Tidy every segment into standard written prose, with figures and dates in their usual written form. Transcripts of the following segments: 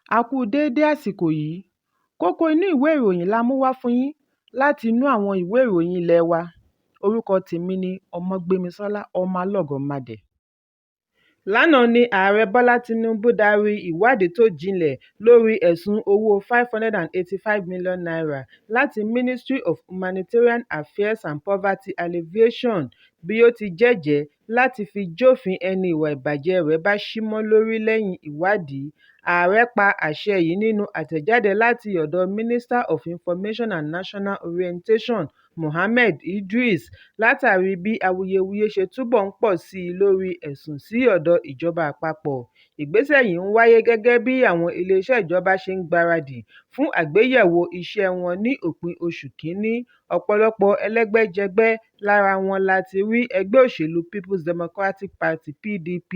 A kú déédé àsìkò yìí. Kókó inú ìwé ìròyìn la mú wá fún yín láti inú àwọn ìwé ìròyìn ilé wa. Orúkọ tèmi ni Ọmọgbémisọ́lá ọmọ Alọ́gọ̀madẹ̀. Lánàá ni Ààrẹ Bọ́lá Tinubu darí ìwádìí tó jinlẹ̀ lórí ẹ̀sùn owó ₦585 million láti Ministry of Humanitarian Affairs and Poverty Alleviation bí ó ti jẹ́jẹ̀ẹ́ láti fi jófin ẹni ìwà ìbàjẹ́ rẹ̀ bá ṣímọ́ lórí lẹ́yìn ìwádìí. Ààrẹ pa àṣẹ yìí nínú àtẹ̀jáde láti ọ̀dọ̀ Minister of Information and National Orientation Mohammed Idris látàrí bí awuyewuye ṣe túbọ̀ ń pọ̀ sí i lórí ẹ̀sùn sí ọ̀dọ̀ ìjọba àpapọ̀. Ìgbésẹ̀ yìí ń wáyé gẹ́gẹ́ bí àwọn iléeṣẹ́ ìjọba ṣe ń gbáradì fún àgbéyẹ̀wò iṣẹ́ wọn ní òpin oṣù Kínní. Ọ̀pọ̀lọpọ̀ ẹlẹ́gbẹ́jẹgbẹ́ lára wọn láti rí ẹgbẹ́ òṣèlú People's Democratic Party (PDP),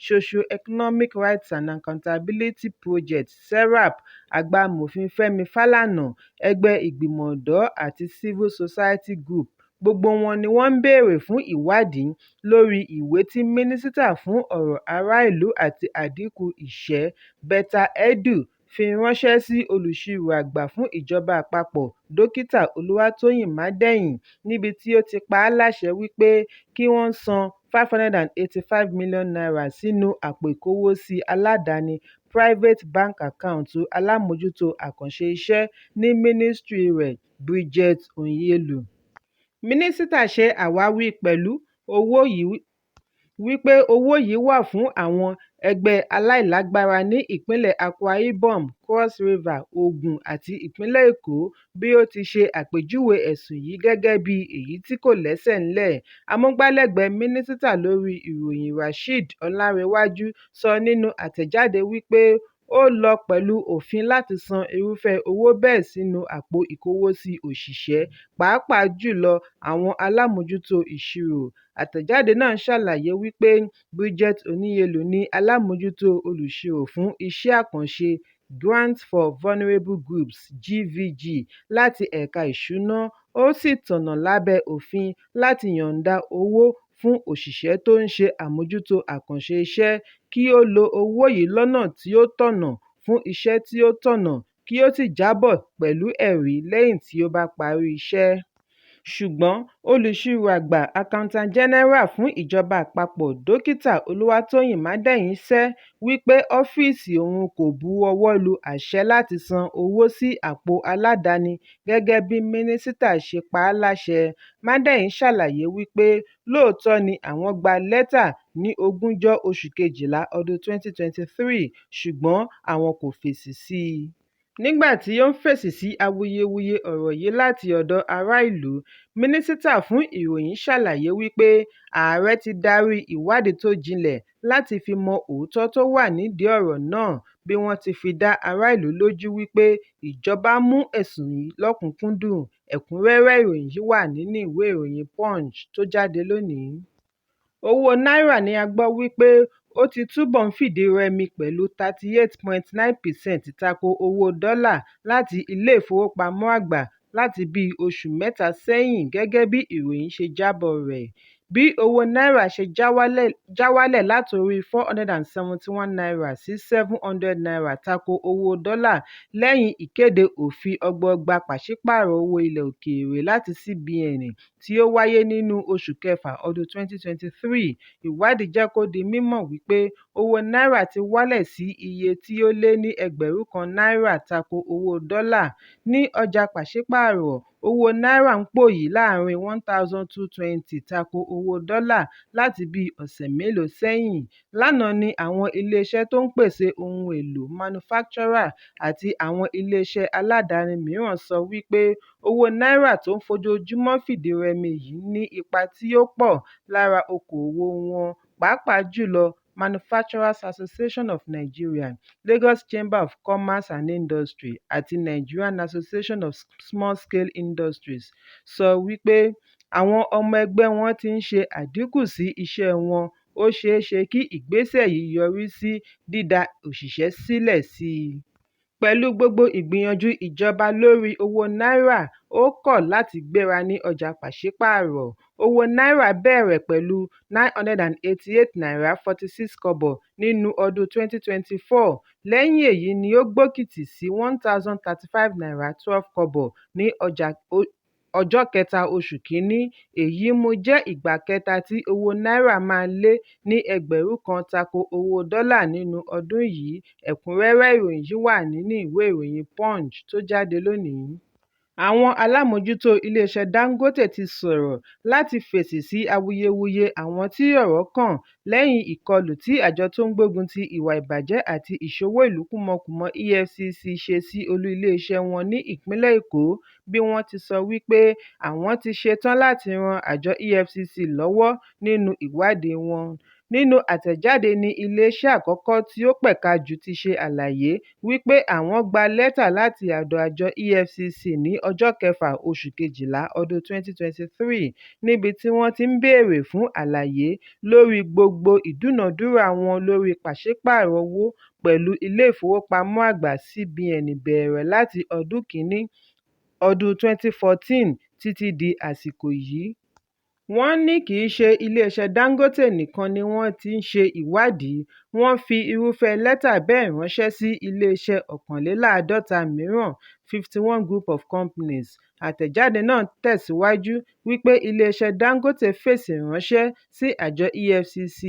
Socio-Economic Rights and Accountability Project (SERAP), àgbà amòfin Fẹ́mi Fálànà, ẹgbẹ́ ìgbìmọ̀ ọ̀dọ́ àti Civil Society Group. Gbogbo wọn ni wọ́n ń béèrè fún ìwádìí lórí ìwé tí Mínísítà fún ọ̀rọ̀ aráàlú àti àdínkù ìṣẹ́, Betta Edu, fi ránṣẹ́ sí olùṣirò àgbà fún ìjọba àpapọ̀ Dókítà Olúwatóyìn Mádẹ́yìn, níbi tí ó ti pa á láṣẹ wípé kí wọ́n san ₦585 million sínú àpò ìkówósí aládàáni Private Bank Account alámòjútó àkànṣe iṣẹ́ ní mínísítírì rẹ̀, Bridget Onyelu. Mínísítà ṣe àwáwí pẹ̀lú wípé owó yìí wà fún àwọn ẹgbẹ́ aláìlágbára ní ìpínlẹ̀ Akwa Ibom, Cross River, Ògùn àti ìpínlẹ̀ Èkó. Bí ó ti ṣe àpèjúwe ẹ̀sùn yìí gẹ́gẹ́ bí èyí tí kò lẹ́sẹ̀ ńlẹ̀, amúgbálẹ́gbẹ̀ẹ́ mínísítà lórí ìròyìn Rasheed Ọlárẹ̀wájú sọ nínú àtẹ̀jáde wípé ó lọ pẹ̀lú òfin láti san irúfẹ́ owó bẹ́ẹ̀ sínú àpò ìkówósí òṣìṣẹ́, pàápàá jùlọ àwọn alámòjútó ìṣirò. Àtẹ̀jáde náà ṣàlàyé wípé Bridget Onyelu ni alámòjútó olùṣirò fún iṣẹ́ àkànṣe Grants for Vulnerable Groups (GVG) láti ẹ̀ka ìṣúná. Ó sì tọ̀nà lábẹ́ òfin láti yọ̀ǹda owó fún òṣìṣẹ́ tó ń ṣe àmójútó àkànṣe iṣẹ́ kí ó lo owó yìí lọ́nà tí ó tọ̀nà fún iṣẹ́ tí ó tọ̀nà, kí ó sì jábọ̀ pẹ̀lú ẹ̀rí lẹ́yìn tí ó bá parí iṣẹ́. Ṣùgbọ́n olùṣirò àgbà Accountant General fún ìjọba àpapọ̀ Dókítà Olúwatóyìn Mádẹ́yìn ṣẹ́ wípé ọ́fíìsì òun kò bu ọwọ́ lu àṣẹ láti san owó sí àpò aládàáni gẹ́gẹ́ bí mínísítà ṣe pa á láṣẹ. Mádẹ́yìn ṣàlàyé wípé lóòótọ́ ni àwọn gba lẹ́tà ní 20 oṣù Kejìlá ọdún 2023, ṣùgbọ́n àwọn kò fèsì sí i. Nígbà tí ó ń fèsì sí awuyewuye ọ̀rọ̀ yìí láti ọ̀dọ̀ ará ìlú, Mínísítà fún Ìròyìn ṣàlàyé wípé ààrẹ ti darí ìwádìí tó jinlẹ̀ láti fi mọ òótọ́ tó wà nídìí ọ̀rọ̀ náà, bí wọ́n ti fi dá ará ìlú lójú wípé ìjọba mú ẹ̀sùn yìí lọ́kùnkúndùn. Ẹ̀kúnrẹ́rẹ́ ìròyìn yìí wà nínú ìwé ìròyìn Punch tó jáde lónìí. Owó náírà ni a gbọ́ wípé ó ti túbọ̀ ń fìdí rẹmi pẹ̀lú 38.9% tako owó dọ́là láti ilé ìfowópamọ́ àgbà láti bíi oṣù mẹ́ta sẹ́yìn, gẹ́gẹ́ bí ìròyìn ṣe jábọ̀ rẹ̀. Bí owó náírà ṣe já wálẹ̀ látorí ₦471 sí ₦700 tako owó dọ́là lẹ́yìn ìkéde òfin ọgbọọgba pàṣípààrọ̀ owó ilẹ̀ òkèèrè láti CBN tí ó wáyé nínú oṣù kẹfà ọdún 2023, ìwádìí jẹ́ kó di mímọ̀ wípé owó náírà ti wálẹ̀ sí iye tí ó lé ní $1,000 tako owó dọ́là. Ní ọjà pàṣípààrọ̀, owó náírà ń pòyì láàárín 1,220 tako owó dọ́là láti bíi ọ̀sẹ̀ mélòó sẹ́yìn. Lánàá ni àwọn iléeṣẹ́ tó ń pèsè ohun èlò manufacturer àti àwọn iléeṣẹ́ aládàáni mìíràn sọ wípé owó náírà tó ń fojoojúmọ́ fìdí rẹmi yìí ní ipa tí ó pọ̀ lára okòòwò wọn, pàápàá jùlọ Manufacturers Association of Nigeria, Lagos Chamber of Commerce and Industry àti Nigerian Association of Small-Scale Industries sọ wípé àwọn ọmọ ẹgbẹ́ wọn ti ń ṣe àdínkù sí iṣẹ́ wọn. Ó ṣeé ṣe kí ìgbésẹ̀ yìí yọrí sí dídá òṣìṣẹ́ sílẹ̀ sí i. Pẹ̀lú gbogbo ìgbìyànjú ìjọba lórí owó náírà, ó kọ̀ láti gbéra ní ọjà pàṣípààrọ̀. Owó náírà bẹ̀rẹ̀ pẹ̀lú N988.46 nínú ọdún 2024. Lẹ́yìn èyí ni ó gbókìtì sí N1035.12 ní ọjọ́ kẹta oṣù Kínní. Èyí mú jẹ́ ìgbà kẹta tí owó náírà máa lé ní ẹgbẹ̀rún kan tako owó dọ́là nínú ọdún yìí. Ẹ̀kúnrẹ́rẹ́ ìròyìn yìí wà nínú ìwé ìròyìn Punch tó jáde lónìí. Àwọn alámòójútó iléeṣẹ́ Dangote ti sọ̀rọ̀ láti fèsì sí awuyewuye àwọn tí ọ̀rọ̀ kàn lẹ́yìn ìkọlù tí àjọ tó ń gbógun ti ìwà ìbàjẹ́ àti ìṣòwò ìlú kúmọkùmọ EFCC ṣe sí olú iléeṣẹ́ wọn ní ìpínlẹ̀ Èkó, bí wọ́n ti sọ wípé àwọn ti ṣetán láti ran àjọ EFCC lọ́wọ́ nínú ìwádìí wọn. Nínú àtẹ̀jáde ní iléeṣẹ́ àkọ́kọ́ tí ó pẹ̀ka jù ti ṣe àlàyé wípé àwọn gba lẹ́tà láti ọ̀dọ̀ àjọ EFCC ní ọjọ́ kẹfà oṣù Kejìlá ọdún 2023 níbi tí wọ́n ti ń béèrè fún àlàyé lórí gbogbo ìdúnàdúrà wọn lórí pàṣípààrọ̀ owó pẹ̀lú ilé ìfowópamọ́ àgbà CBN bẹ̀rẹ̀ láti ọdún Kínní ọdún 2014 títí di àsìkò yìí. Wọ́n ní kì í ṣe iléeṣẹ́ Dangote nìkan ni wọ́n ti ń ṣe ìwádìí. Wọ́n fi irúfẹ́ lẹ́tà bẹ́ẹ̀ ránṣẹ́ sí iléeṣẹ́ 51 mìíràn, 51 Group of Companies. Àtẹ̀jáde náà tẹ̀síwájú wípé iléeṣẹ́ Dangote fèsì ránṣẹ́ sí àjọ EFCC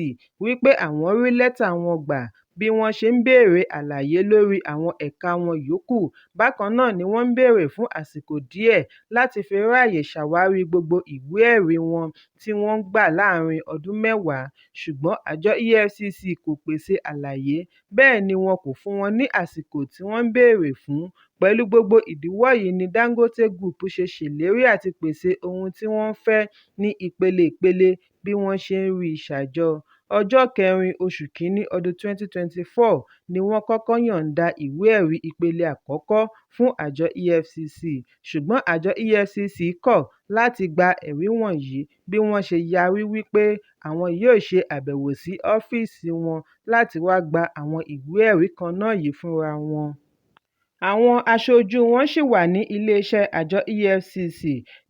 wípé àwọn rí lẹ́tà wọn gbà bí wọ́n ṣe ń béèrè àlàyé lórí àwọn ẹ̀ka wọn yòókù. Bákan náà ni wọ́n ń béèrè fún àsìkò díẹ̀ láti fi ráàyè ṣàwárí gbogbo ìwé ẹ̀rí wọn tí wọ́n gbà láàárín ọdún mẹ́wàá. Ṣùgbọ́n àjọ EFCC kò pèsè àlàyé, bẹ́ẹ̀ ni wọn kò fún wọn ní àsìkò tí wọ́n ń béèrè fún. Pẹ̀lú gbogbo ìdíwọ́ yìí ni Dangote Group ṣe ṣèlérí àti pèsè ohun tí wọ́n fẹ́ ní ìpele bí wọ́n ṣe ń rí ṣàjọ. Ọjọ́ kẹrin oṣù Kínní ọdún 2024 ni wọ́n kọ́kọ́ yọ̀ǹda ìwé ẹ̀rí ìpele àkọ́kọ́ fún àjọ EFCC, ṣùgbọ́n àjọ EFCC kọ̀ láti gba ẹ̀rí wọ̀nyí bí wọ́n ṣe yarí wípé àwọn yóò ṣe àbẹ̀wò sí ọ́fíìsì wọn láti wá gba àwọn ìwé ẹ̀rí kan náà yìí fúnra wọn. Àwọn aṣojú wọn ṣì wà ní iléeṣẹ́ àjọ EFCC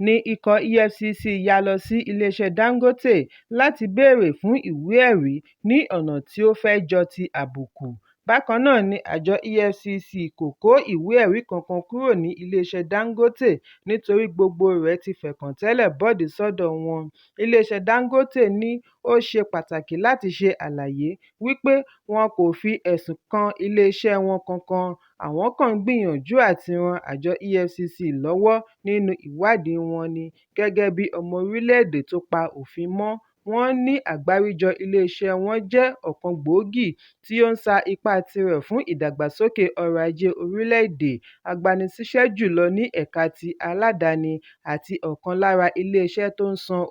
ní ikọ̀ EFCC ya lọ sí iléeṣẹ́ Dangote láti béèrè fún ìwé ẹ̀rí ní ọ̀nà tí ó fẹ́ jọ ti àbùkù. Bákan náà ni àjọ EFCC kò kó ìwé ẹ̀rí kankan kúrò ní iléeṣẹ́ Dangote nítorí gbogbo rẹ̀ ti fẹ̀kàntẹ́lẹ̀ bọ́ọ̀dì sọ́dọ̀ wọn. Iléeṣẹ́ Dangote ní ó ṣe pàtàkì láti ṣe àlàyé wípé wọn kò fi ẹ̀sùn kan iléeṣẹ́ wọn kankan, àwọn kan ń gbìyànjú àti ran àjọ EFCC lọ́wọ́ nínú ìwádìí wọn ni gẹ́gẹ́ bí ọmọ orílẹ̀-èdè tó pa òfin mọ́. Wọ́n ní àgbáríjọ iléeṣẹ́ wọn jẹ́ ọ̀kan gbòógì tí ó ń sa ipá tirẹ̀ fún ìdàgbàsókè ọrọ̀ ajé orílẹ̀-èdè, agbanisíṣẹ́ jùlọ ní ẹ̀ka ti aládàáni àti ọ̀kan lára iléeṣẹ́ tó ń san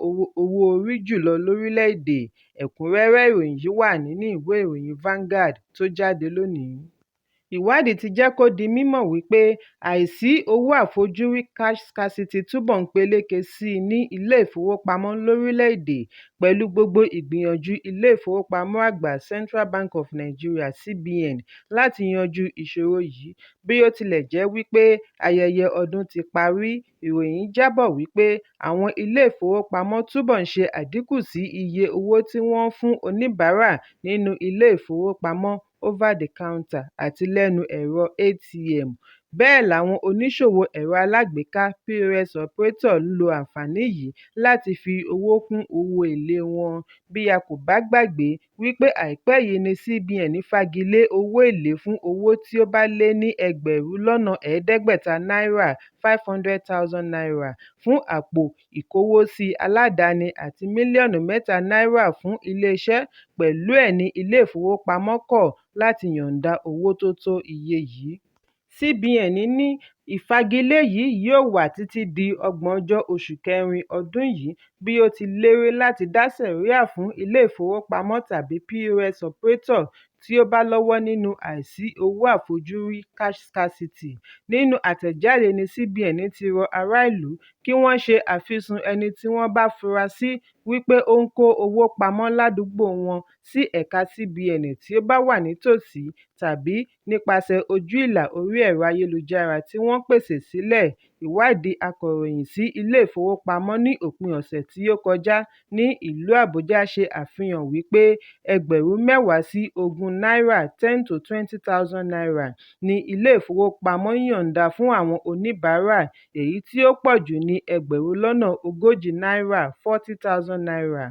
owó orí jùlọ lórílẹ̀-èdè. Ẹ̀kúnrẹ́rẹ́ ìròyìn yìí wà nínú ìwé ìròyìn Vanguard tó jáde lónìí. Ìwádìí ti jẹ́ kó di mímọ̀ wípé àìsí owó àfojúrí cash scarcity túbọ̀ ń peléke sí i ní ilé ìfowópamọ́ lórílẹ̀-èdè. Pẹ̀lú gbogbo ìgbìyànjú ilé ìfowópamọ́ àgbà Central Bank of Nigeria (CBN) láti yanjú ìṣòro yìí, bí ó tilẹ̀ jẹ́ wípé ayẹyẹ ọdún ti parí, ìròyìn jábọ̀ wípé àwọn ilé ìfowópamọ́ túbọ̀ ń ṣe àdínkù sí iye owó tí wọ́n ń fún oníbàárà nínú ilé ìfowópamọ́ over the counter àti lẹ́nu ẹ̀rọ ATM. Bẹ́ẹ̀ làwọn oníṣòwò ẹ̀rọ alágbèéká POS operator ń lo àǹfààní yìí láti fi owó kún owó èlé wọn. Bí a kò bá gbàgbé wípé àìpẹ́ yìí ni CBN fagilé owó èlé fún owó tí ó bá lé ní ẹgbẹ̀rún lọ́nà ẹ̀ẹ́dẹ́gbẹ̀ta náírà (500,000 naira) fún àpò ìkówósí aládàáni àti mílíọ̀nù mẹ́ta náírà fún iléeṣẹ́. Pẹ̀lú ẹ̀ ní ilé ìfowópamọ́ kọ̀ láti yọ̀ǹda owó tó tó iye yìí. CBN ní ìfagilé yìí yóò wà títí di 30 oṣù kẹrin ọdún yìí bí ó ti lérí láti dá sẹ̀ríà fún ilé ìfowópamọ́ tàbí POS operator tí ó bá lọ́wọ́ nínú àìsí owó àfojúrí cash scarcity. Nínú àtẹ̀jáde ní CBN ti rọ ará ìlú kí wọ́n ṣe àfisùn ẹni tí wọ́n bá fura sí wípé ó ń kó owó pamọ́ ládùúgbò wọn sí ẹ̀ka CBN tí ó bá wà nítòsí tàbí nípasẹ̀ ojú ìlà orí ẹ̀rọ ayélujára tí wọ́n pèsè sílẹ̀. Ìwádìí akọ̀ròyìn sí ilé ìfowópamọ́ ní òpin ọ̀sẹ̀ tí ó kọjá ní ìlú Àbújá ṣe àfihàn wípé ẹgbẹ̀rún 10 sí 20 náírà (10 to 20,000 naira) ni ilé ìfowópamọ́ yọ̀ǹda fún àwọn oníbàárà, èyí tí ó pọ̀ jù ní ẹgbẹ̀rún lọ́nà 40 náírà (40,000 naira).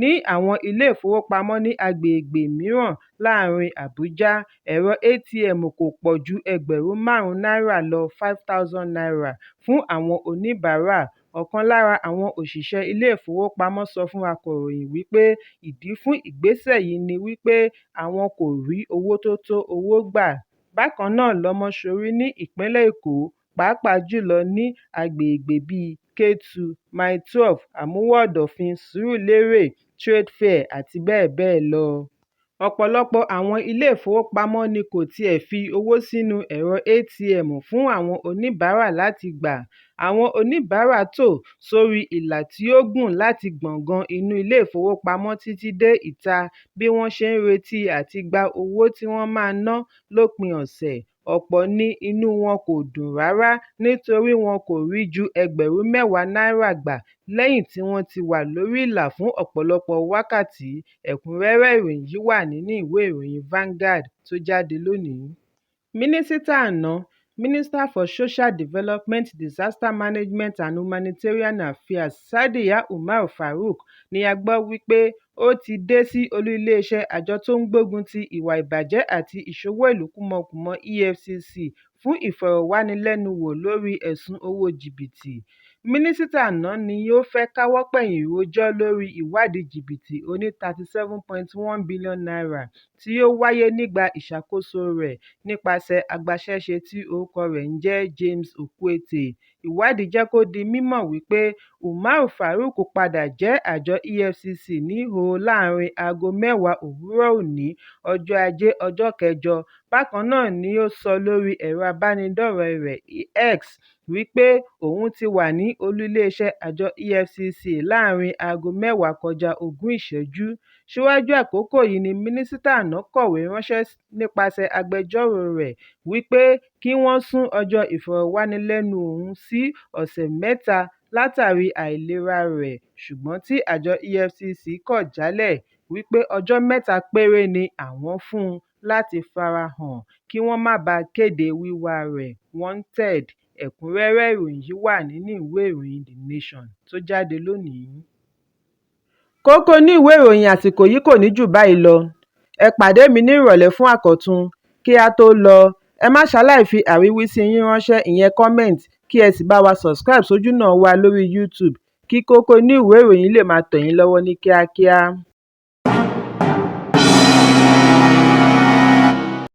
Ní àwọn ilé ìfowópamọ́ ní agbègbè mìíràn láàárín Àbújá, ẹ̀rọ ATM kò pọ̀ ju ẹgbẹ̀rún 5 náírà lọ (5,000 naira) fún àwọn oníbàárà. Ọ̀kan lára àwọn òṣìṣẹ́ ilé ìfowópamọ́ sọ fún akọ̀ròyìn wípé ìdí fún ìgbésẹ̀ yìí ni wípé àwọn kò rí owó tó tó owó gbà. Bákan náà lọ́mọṣọrí ní ìpínlẹ̀ Èkó, pàápàá jùlọ ní agbègbè bíi Kétu, Mile 12, Àmúwò Ọ̀dọ̀fin, Sùúrùlérè, Trade Fair àti bẹ́ẹ̀ bẹ́ẹ̀ lọ. Ọ̀pọ̀lọpọ̀ àwọn ilé ìfowópamọ́ ni kò tiẹ̀ fi owó sínú ẹ̀rọ ATM fún àwọn oníbàárà láti gbà. Àwọn oníbàárà tò sórí ìlà tí ó gùn láti gbọ̀ngàn inú ilé ìfowópamọ́ títí dé ìta bí wọ́n ṣe ń retí àti gba owó tí wọ́n máa ná lópin ọ̀sẹ̀. Ọ̀pọ̀ ní inú wọn kò dùn rárá nítorí wọn kò rí ju ẹgbẹ̀rún 10 náírà gbà lẹ́yìn tí wọ́n ti wà lórí ìlà fún ọ̀pọ̀lọpọ̀ wákàtí. Ẹ̀kúnrẹ́rẹ́ ìròyìn yìí wà nínú ìwé ìròyìn Vanguard tó jáde lónìí. Mínísítà àná, Minister for Social Development, Disaster Management and Humanitarian Affairs Sadiya Umar Farouk ni a gbọ́ wípé ó ti dé sí olú iléeṣẹ́ àjọ tó ń gbógun ti ìwà ìbàjẹ́ àti ìṣòwò ìlú kúmọkùmọ EFCC fún ìfọ̀rọ̀wánilẹ́nuwò lórí ẹ̀sùn owó jìbìtì. Mínísítà àná ni ó fẹ́ káwọ́ pọ̀nyìn rojọ́ lórí ìwádìí jìbìtì oní 37.1 billion naira tí ó wáyé nígbà ìṣàkóso rẹ̀ nípasẹ̀ agbaṣẹ́ṣe tí orúkọ rẹ̀ ń jẹ́ James Okwete. Ìwádìí jẹ́ kó di mímọ̀ wípé Umar Farouk padà jẹ́ àjọ EFCC níhò láàrin aago 10 òwúrọ̀ òní, ọjọ́ Ajé, ọjọ́ kẹjọ. Bákan náà ni ó sọ lórí ẹ̀rọ abánidọ́rẹ̀ẹ́ rẹ̀ X wípé òun ti wà ní olú iléeṣẹ́ àjọ EFCC láàrin aago 10 kọjá 20 ìṣẹ́jú. Síwájú àkókò yìí ni mínísítà àná kọ̀wé ránṣẹ́ nípasẹ̀ agbẹjọ́rò rẹ̀ wípé kí wọ́n sún ọjọ́ ìfọ̀rọ̀wánilẹ́nuwò ọ̀hún sí ọ̀sẹ̀ 3 látàrí àìlera rẹ̀, ṣùgbọ́n tí àjọ EFCC kọ̀ jálẹ̀ wípé ọjọ́ 3 péré ni àwọn fún un láti farahàn kí wọ́n má bàa kéde wíwá rẹ̀ wanted. Ẹ̀kúnrẹ́rẹ́ ìròyìn yìí wà nínú ìwé ìròyìn The Nation tó jáde lónìí. Kókó ní ìwé ìròyìn àsìkò yìí kò ní jù báyìí lọ. Ẹ pàdé mi ní ìrọ̀lẹ́ fún àkọ́tun. Kí a tó lọ, ẹ má ṣaláì fi àríwísí yín ránṣẹ́, ìyẹn comment, kí ẹ sì bá wa subscribe sójúnà wa lórí YouTube kí Kókó ní ìwé ìròyìn lè máa tẹ̀ yín lọ́wọ́ ní kíákíá.